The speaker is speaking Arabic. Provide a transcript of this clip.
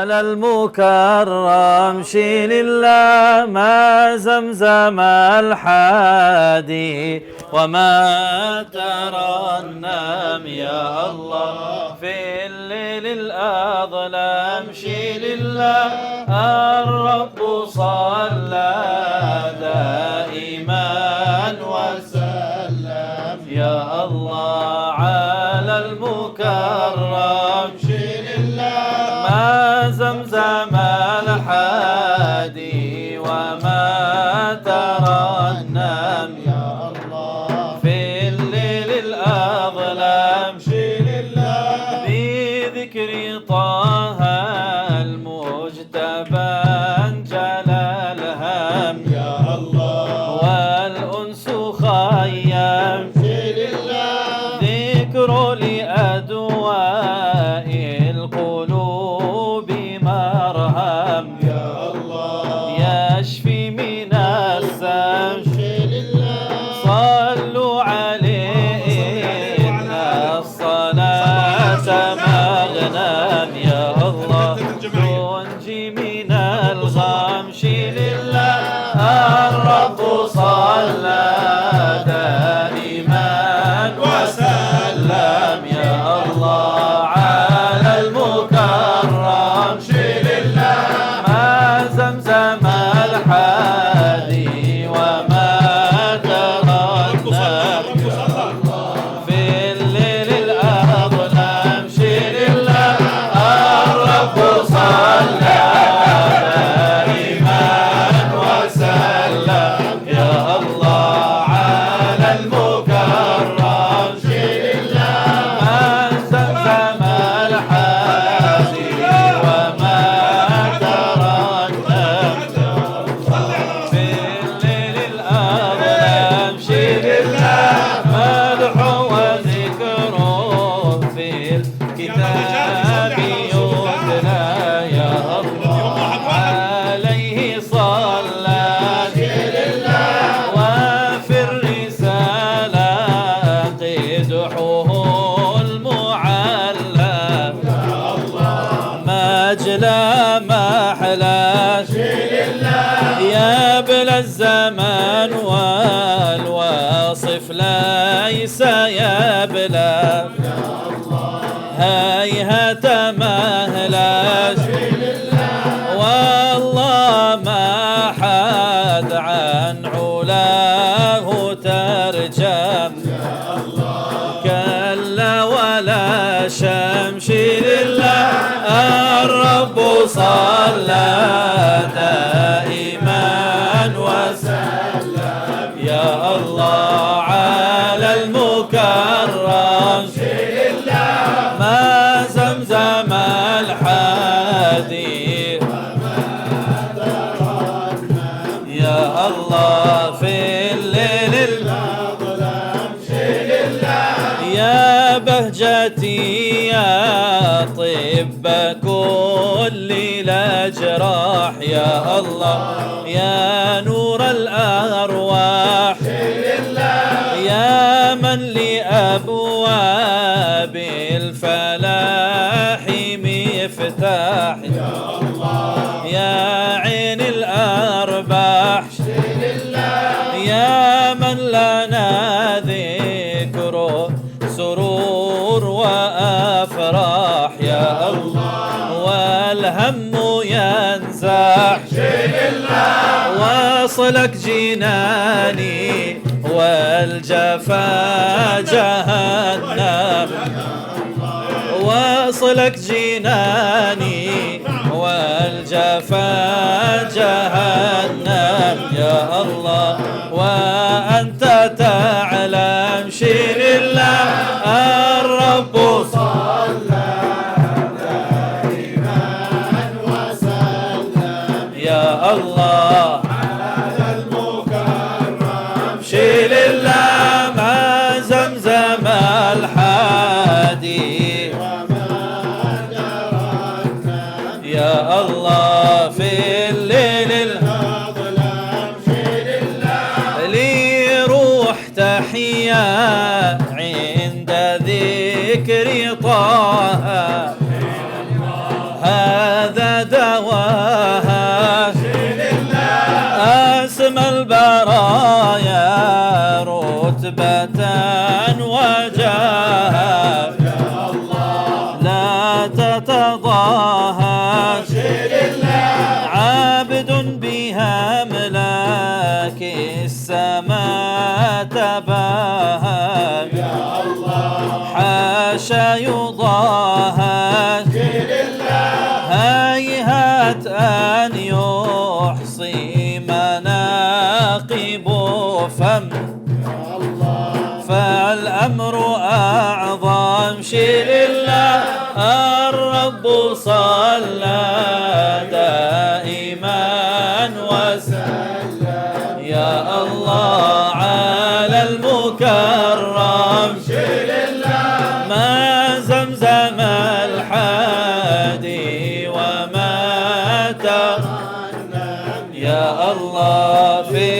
على المكرم شيل الله ما زمزم الحادي وما ترنم يا الله في الليل الأظلم شيل الله الرب صلى دائما وسلم يا الله على المكرم شيل الله ما زمزم الحادي وما ترنم يا الله في الليل الأظلم شيل الله بذكر طه المجتبى انجل الهم يا الله والأنس خيم شيل الله ذكر لأدواء القلوب مرهم يا الله يشفي من السم شيل الله صلوا عليه إن الصلاة مغنم يا الله تنجي من الغم شيل الله الرب صلى دائما وسلم يا الله على المكرم شيل الله ما زمزم الحادي وما ترنم في الليل الأظلم شيل الله الرب صلى دائما وسلم يا الله على المكرم شيل الله ما زمزم الحادي وما ترنم في الليل الأظلم شيل الله مدح وذكره في الكتاب يتلى يا الله عليه صلى شيل الله وفي الرسالة قدحه المعلى يا الله مجلى محلى شيل الله يا بلا الزمان والوصف ليس يا بلا هيهات مهلا شيل الله والله ما حد عن علاه ترجم كلا ولا شم شيل الله الرب صلى دائما وسلم يا الله على المكرم شيل الله ما زمزم الحادي يا الله في الليل الأظلم شيل الله يا بهجتي يا طب كل الأجراح يا الله يا نور الأرواح شيل الله يا من لأبواب الفلاح مفتاح يا الله يا عين الأرباح شيل الله يا من لنا ذكره سرور وأفراح يا الله والهم ينزاح شيل الله وصلك جناني والجفا جهنم وصلك جناني والجفا جهنم يا الله وأنت تعلم شيل الله الرب صلى دائما وسلم يا الله على المكرم شيل الله ما زمزم الحادي يا الله في الليل الأظلم شيل الله لي روح تحيا عند ذكر طه هذا دواها أسمى البرايا رتبة وجاها لا تتضاهى عابد بها ملاك السماء تباهى حاشا يضاهى هيهات أن يحصي مناقب فم فالأمر أعظم شيء لله الرب صلى دائما وسلم يا الله على المكرم ما زمزم الحادي وما ترنم يا الله في